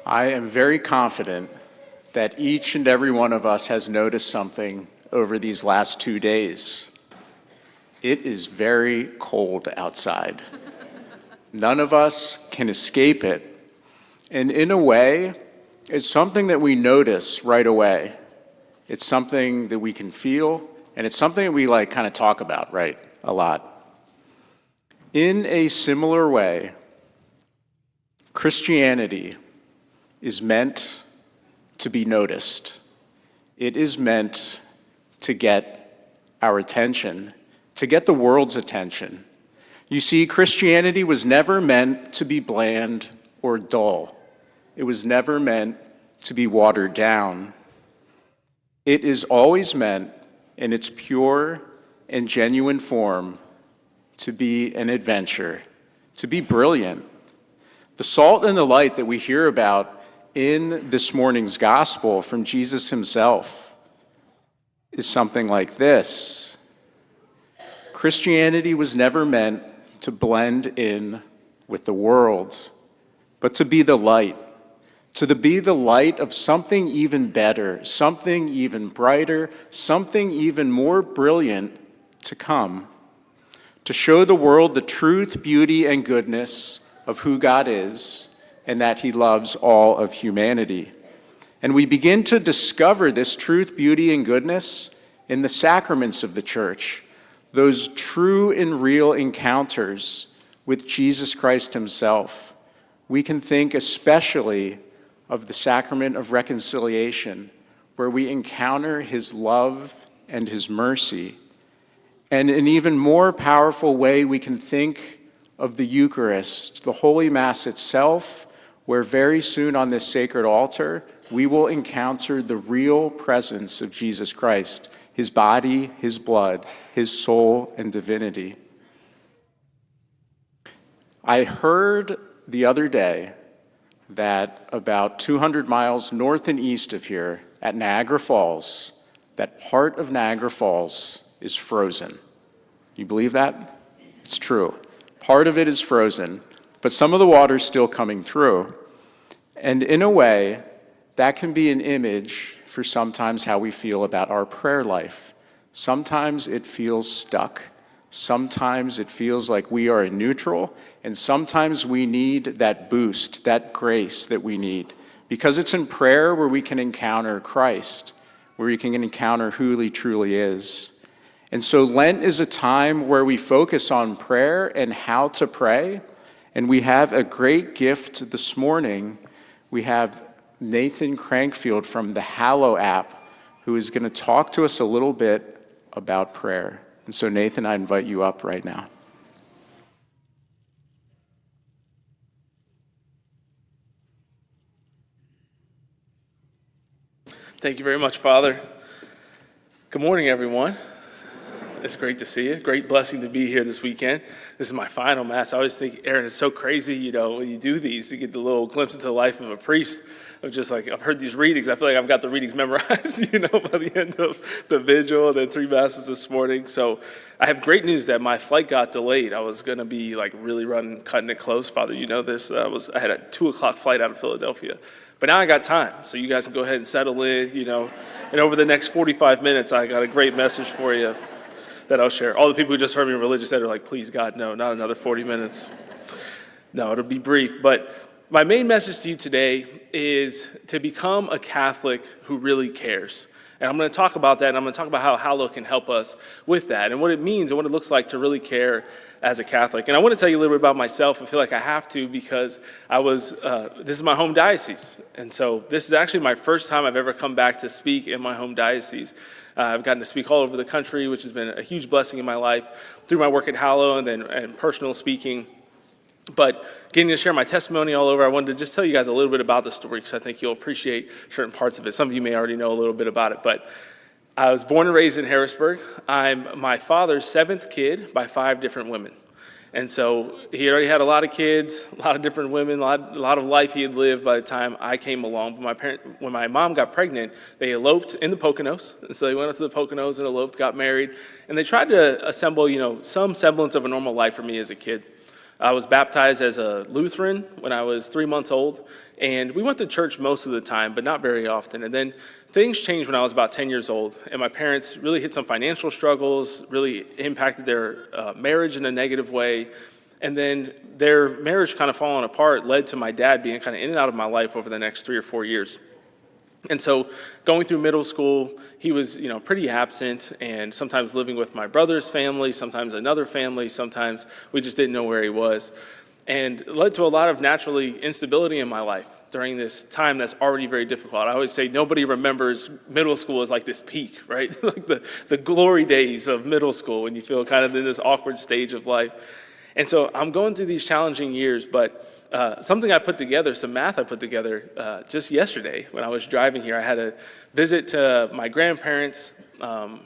I am very confident that each and every one of us has noticed something over these last 2 days. It is very cold outside. None of us can escape it. And in a way, it's something that we notice right away. It's something that we can feel, and it's something that we kind of talk about, right, a lot. In a similar way, Christianity is meant to be noticed. It is meant to get our attention, to get the world's attention. You see, Christianity was never meant to be bland or dull. It was never meant to be watered down. It is always meant, in its pure and genuine form, to be an adventure, to be brilliant. The salt and the light that we hear about in this morning's gospel from Jesus himself is something like this. Christianity was never meant to blend in with the world, but to be the light, of something even better, something even brighter, something even more brilliant to come, to show the world the truth, beauty, and goodness of who God is, and that he loves all of humanity. And we begin to discover this truth, beauty, and goodness in the sacraments of the church, those true and real encounters with Jesus Christ himself. We can think especially of the sacrament of reconciliation, where we encounter his love and his mercy. And in an even more powerful way, we can think of the Eucharist, the Holy Mass itself, where very soon on this sacred altar, we will encounter the real presence of Jesus Christ, his body, his blood, his soul, and divinity. I heard the other day that about 200 miles north and east of here at Niagara Falls, that part of Niagara Falls is frozen. You believe that? It's true. Part of it is frozen, but some of the water's still coming through. And in a way, that can be an image for sometimes how we feel about our prayer life. Sometimes it feels stuck. Sometimes it feels like we are in neutral, and sometimes we need that boost, that grace that we need. Because it's in prayer where we can encounter Christ, where we can encounter who he truly is. And so Lent is a time where we focus on prayer and how to pray. And we have a great gift this morning. We have Nathan Crankfield from the Hallow app, who is going to talk to us a little bit about prayer. And so Nathan, I invite you up right now. Thank you very much, Father. Good morning, everyone. It's great to see you. Great blessing to be here this weekend. This is my final Mass. I always think, Aaron, it's so crazy, when you do these, you get the little glimpse into the life of a priest of just I've heard these readings. I feel like I've got the readings memorized, by the end of the vigil and then 3 Masses this morning. So I have great news that my flight got delayed. I was going to be really cutting it close. Father, you know this. I had a 2:00 flight out of Philadelphia. But now I got time, so you guys can go ahead and settle in, And over the next 45 minutes, I got a great message for you that I'll share. All the people who just heard me in religious ed are like, please, God, no, not another 40 minutes. No, it'll be brief. But my main message to you today is to become a Catholic who really cares. And I'm going to talk about that, and I'm going to talk about how Hallow can help us with that and what it means and what it looks like to really care as a Catholic. And I want to tell you a little bit about myself. I feel like I have to because this is my home diocese. And so this is actually my first time I've ever come back to speak in my home diocese. I've gotten to speak all over the country, which has been a huge blessing in my life through my work at Hallow and personal speaking. But getting to share my testimony all over, I wanted to just tell you guys a little bit about the story because I think you'll appreciate certain parts of it. Some of you may already know a little bit about it, but I was born and raised in Harrisburg. I'm my father's 7th kid by 5 different women. And so he already had a lot of kids, a lot of different women, a lot of life he had lived by the time I came along. But when my mom got pregnant, they eloped in the Poconos. And so they went up to the Poconos and eloped, got married. And they tried to assemble, some semblance of a normal life for me as a kid. I was baptized as a Lutheran when I was 3 months old, and we went to church most of the time, but not very often. And then things changed when I was about 10 years old, and my parents really hit some financial struggles, really impacted their marriage in a negative way. And then their marriage kind of falling apart led to my dad being kind of in and out of my life over the next 3 or 4 years. And so going through middle school, he was, pretty absent, and sometimes living with my brother's family, sometimes another family, sometimes we just didn't know where he was. And it led to a lot of naturally instability in my life during this time that's already very difficult. I always say nobody remembers middle school as like this peak, right? Like the glory days of middle school when you feel kind of in this awkward stage of life. And so I'm going through these challenging years, but something I put together, some math I put together just yesterday when I was driving here. I had a visit to my grandparents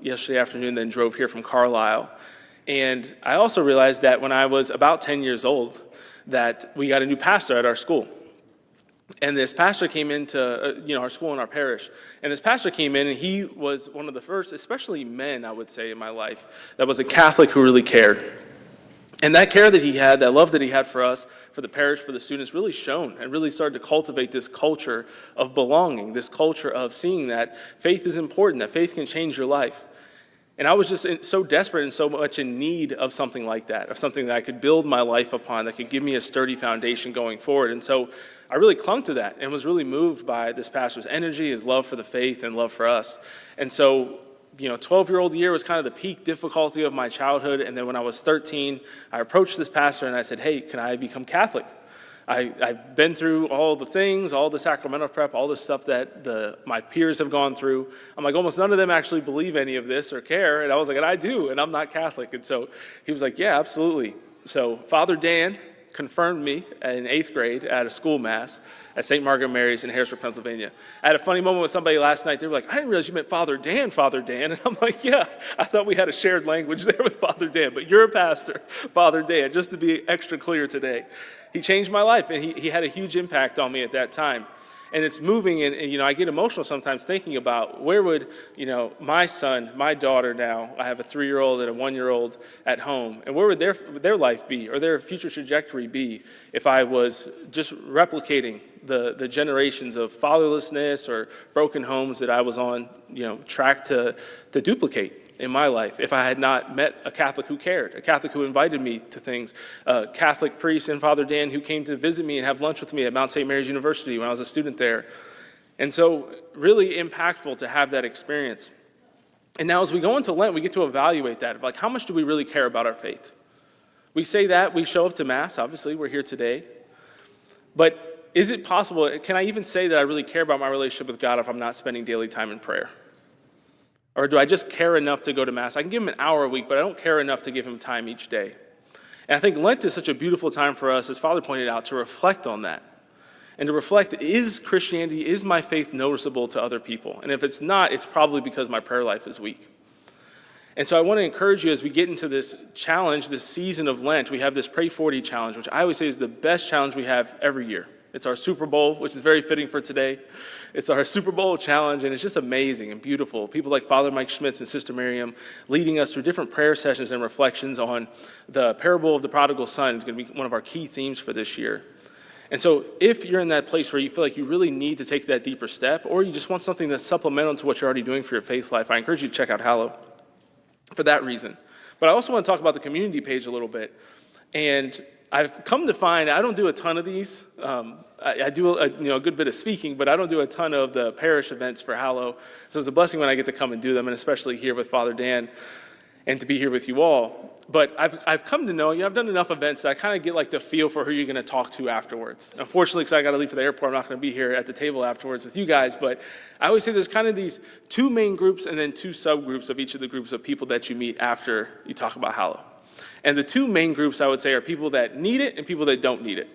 yesterday afternoon, then drove here from Carlisle. And I also realized that when I was about 10 years old, that we got a new pastor at our school. And this pastor came into our school in our parish. And this pastor came in, and he was one of the first, especially men, I would say, in my life, that was a Catholic who really cared. And that care that he had, that love that he had for us, for the parish, for the students, really shone and really started to cultivate this culture of belonging, this culture of seeing that faith is important, that faith can change your life. And I was just so desperate and so much in need of something like that, of something that I could build my life upon, that could give me a sturdy foundation going forward. And so I really clung to that and was really moved by this pastor's energy, his love for the faith and love for us. And so 12-year-old year was kind of the peak difficulty of my childhood. And then when I was 13, I approached this pastor and I said, hey, can I become Catholic? I've been through all the things, all the sacramental prep, all the stuff that my peers have gone through. I'm like, almost none of them actually believe any of this or care. And I was like, and I do, and I'm not Catholic. And so he was like, yeah, absolutely. So Father Dan confirmed me in 8th grade at a school mass at St. Margaret Mary's in Harrisburg, Pennsylvania. I had a funny moment with somebody last night. They were like, I didn't realize you meant Father Dan. And I'm like, yeah, I thought we had a shared language there with Father Dan, but you're a pastor, Father Dan, just to be extra clear today. He changed my life, and he had a huge impact on me at that time. And it's moving, and I get emotional sometimes thinking about where would, my son, my daughter now, I have a 3-year-old and a 1-year-old at home, and where would their life be or their future trajectory be if I was just replicating the generations of fatherlessness or broken homes that I was on, track to duplicate in my life if I had not met a Catholic who cared, a Catholic who invited me to things, a Catholic priest and Father Dan who came to visit me and have lunch with me at Mount St. Mary's University when I was a student there. And so really impactful to have that experience. And now as we go into Lent, we get to evaluate that. Like, how much do we really care about our faith? We say that, we show up to Mass, obviously, we're here today. But is it possible, can I even say that I really care about my relationship with God if I'm not spending daily time in prayer? Or do I just care enough to go to Mass? I can give him an hour a week, but I don't care enough to give him time each day. And I think Lent is such a beautiful time for us, as Father pointed out, to reflect on that. And to reflect, is Christianity, is my faith noticeable to other people? And if it's not, it's probably because my prayer life is weak. And so I want to encourage you as we get into this challenge, this season of Lent, we have this Pray 40 challenge, which I always say is the best challenge we have every year. It's our Super Bowl, which is very fitting for today. It's our Super Bowl challenge, and it's just amazing and beautiful. People like Father Mike Schmitz and Sister Miriam leading us through different prayer sessions and reflections on the parable of the prodigal son is going to be one of our key themes for this year. And so if you're in that place where you feel like you really need to take that deeper step, or you just want something that's supplemental to what you're already doing for your faith life, I encourage you to check out Hallow for that reason. But I also want to talk about the community page a little bit. And I've come to find I don't do a ton of these. I do a good bit of speaking, but I don't do a ton of the parish events for Hallow. So it's a blessing when I get to come and do them, and especially here with Father Dan and to be here with you all. But I've come to know, I've done enough events that I kind of get like the feel for who you're going to talk to afterwards. Unfortunately, because I got to leave for the airport, I'm not going to be here at the table afterwards with you guys. But I always say there's kind of these 2 main groups and then 2 subgroups of each of the groups of people that you meet after you talk about Hallow. And the 2 main groups, I would say, are people that need it and people that don't need it.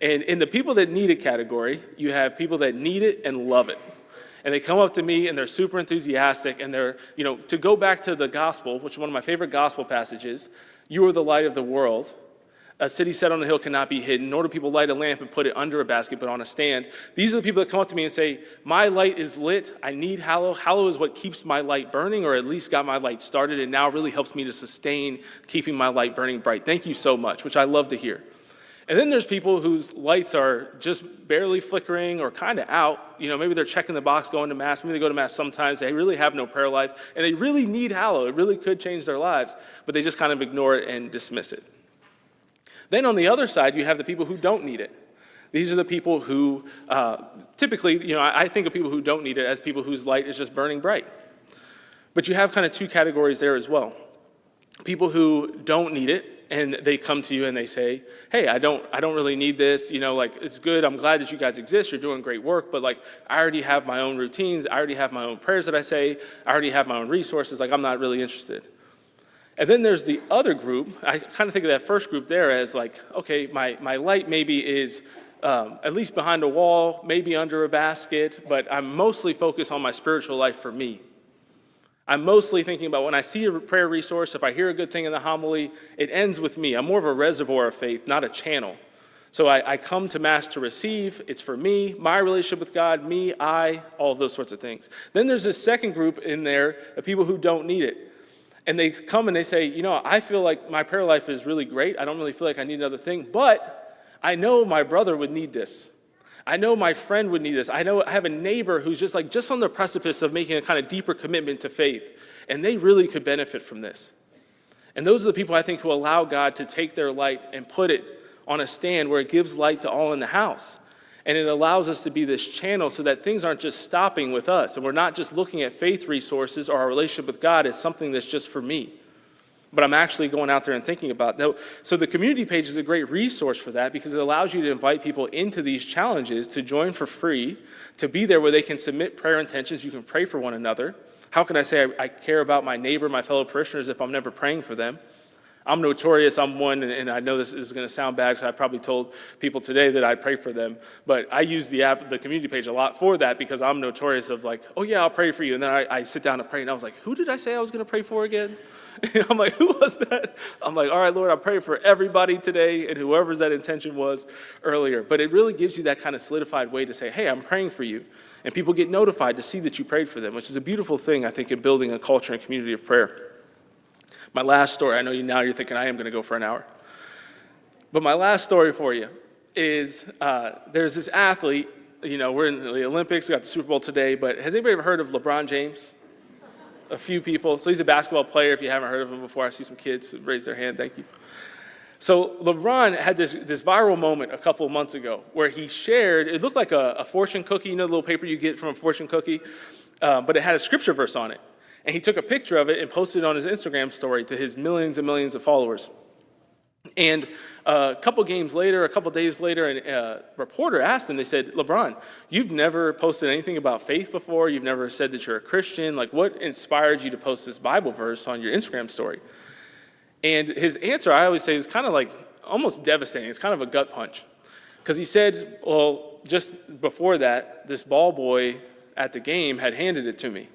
And in the people that need it category, you have people that need it and love it. And they come up to me and they're super enthusiastic and they're, to go back to the gospel, which is one of my favorite gospel passages, you are the light of the world. A city set on a hill cannot be hidden, nor do people light a lamp and put it under a basket, but on a stand. These are the people that come up to me and say, my light is lit, I need hallow. Hallow is what keeps my light burning, or at least got my light started, and now really helps me to sustain keeping my light burning bright. Thank you so much, which I love to hear. And then there's people whose lights are just barely flickering or kind of out. Maybe they're checking the box, going to Mass. Maybe they go to Mass sometimes. They really have no prayer life, and they really need hallow. It really could change their lives, but they just kind of ignore it and dismiss it. Then on the other side, you have the people who don't need it. These are the people who typically, I think of people who don't need it as people whose light is just burning bright. But you have kind of two categories there as well. People who don't need it, and they come to you and they say, hey, I don't really need this. It's good. I'm glad that you guys exist. You're doing great work. But I already have my own routines. I already have my own prayers that I say. I already have my own resources. I'm not really interested. And then there's the other group. I kind of think of that first group there as okay, my light maybe is at least behind a wall, maybe under a basket, but I'm mostly focused on my spiritual life for me. I'm mostly thinking about when I see a prayer resource, if I hear a good thing in the homily, it ends with me. I'm more of a reservoir of faith, not a channel. So I come to Mass to receive. It's for me, my relationship with God, me, all of those sorts of things. Then there's this second group in there of people who don't need it. And they come and they say, I feel like my prayer life is really great. I don't really feel like I need another thing, but I know my brother would need this. I know my friend would need this. I know I have a neighbor who's just on the precipice of making a kind of deeper commitment to faith, and they really could benefit from this. And those are the people I think who allow God to take their light and put it on a stand where it gives light to all in the house. And it allows us to be this channel so that things aren't just stopping with us. And we're not just looking at faith resources or our relationship with God as something that's just for me. But I'm actually going out there and thinking about it. So the community page is a great resource for that because it allows you to invite people into these challenges to join for free, to be there where they can submit prayer intentions. You can pray for one another. How can I say I care about my neighbor, my fellow parishioners, if I'm never praying for them? I'm notorious, I'm one, and I know this is going to sound bad, so I probably told people today that I pray for them, but I use the community page a lot for that because I'm notorious of oh yeah, I'll pray for you, and then I sit down to pray, and I was like, who did I say I was going to pray for again? And I'm like, who was that? I'm like, all right, Lord, I'll pray for everybody today, and whoever's that intention was earlier, but it really gives you that kind of solidified way to say, hey, I'm praying for you, and people get notified to see that you prayed for them, which is a beautiful thing, I think, in building a culture and community of prayer. My last story, I know now you're thinking I am going to go for an hour. But my last story for you is there's this athlete, we're in the Olympics, we got the Super Bowl today, but has anybody ever heard of LeBron James? A few people. So he's a basketball player. If you haven't heard of him before, I see some kids who raise their hand. Thank you. So LeBron had this viral moment a couple of months ago where he shared, it looked like a fortune cookie, the little paper you get from a fortune cookie, but it had a scripture verse on it. And he took a picture of it and posted it on his Instagram story to his millions and millions of followers. And a couple days later, a reporter asked him, they said, LeBron, you've never posted anything about faith before. You've never said that you're a Christian. What inspired you to post this Bible verse on your Instagram story? And his answer, I always say, is kind of almost devastating. It's kind of a gut punch. Because he said, well, just before that, this ball boy at the game had handed it to me.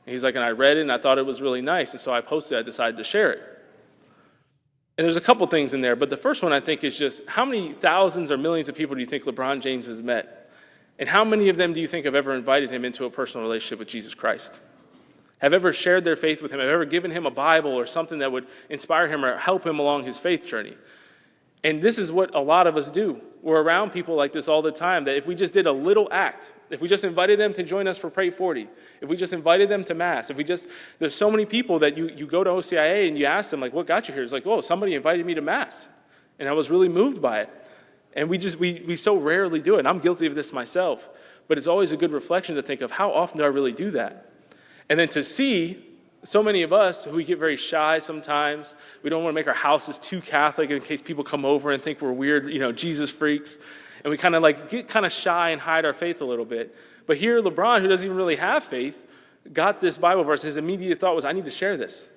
And he's like, and I read it and I thought it was really nice. And so I posted it, I decided to share it. And there's a couple things in there, but the first one I think is just how many thousands or millions of people do you think LeBron James has met? And how many of them do you think have ever invited him into a personal relationship with Jesus Christ? Have ever shared their faith with him? Have ever given him a Bible or something that would inspire him or help him along his faith journey? And this is what a lot of us do. We're around people like this all the time, that if we just did a little act, if we just invited them to join us for Pray 40, if we just invited them to Mass, there's so many people that you go to OCIA and you ask them, what got you here? It's oh, somebody invited me to Mass. And I was really moved by it. And we so rarely do it. And I'm guilty of this myself. But it's always a good reflection to think of how often do I really do that? And then to see so many of us who we get very shy sometimes. We don't want to make our houses too Catholic in case people come over and think we're weird, Jesus freaks. And we kind of get kind of shy and hide our faith a little bit. But here LeBron, who doesn't even really have faith, got this Bible verse. His immediate thought was, I need to share this.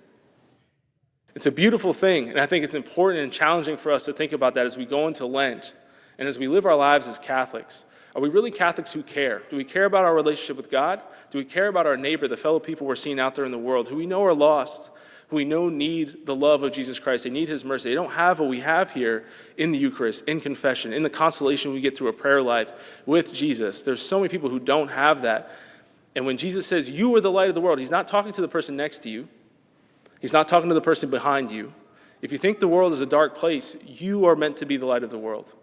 It's a beautiful thing. And I think it's important and challenging for us to think about that as we go into Lent and as we live our lives as Catholics. Are we really Catholics who care? Do we care about our relationship with God? Do we care about our neighbor, the fellow people we're seeing out there in the world, who we know are lost, who we know need the love of Jesus Christ. They need his mercy. They don't have what we have here in the Eucharist, in confession, in the consolation we get through a prayer life with Jesus. There's so many people who don't have that. And when Jesus says, you are the light of the world, he's not talking to the person next to you. He's not talking to the person behind you. If you think the world is a dark place, you are meant to be the light of the world.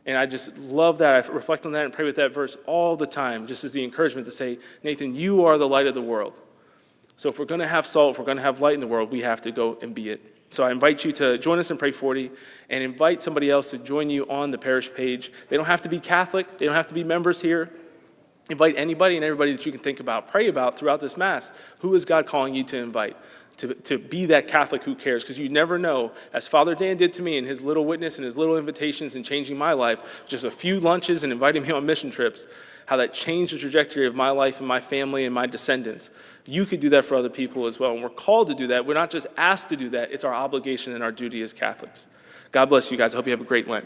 And I just love that. I reflect on that and pray with that verse all the time, just as the encouragement to say, Nathan, you are the light of the world. So if we're going to have salt, if we're going to have light in the world, we have to go and be it. So I invite you to join us in Pray 40 and invite somebody else to join you on the parish page. They don't have to be Catholic. They don't have to be members here. Invite anybody and everybody that you can think about, pray about throughout this Mass. Who is God calling you to invite? To be that Catholic who cares, because you never know, as Father Dan did to me in his little witness and his little invitations and changing my life, just a few lunches and inviting me on mission trips, how that changed the trajectory of my life and my family and my descendants. You could do that for other people as well, and we're called to do that. We're not just asked to do that, it's our obligation and our duty as Catholics. God bless you guys. I hope you have a great Lent.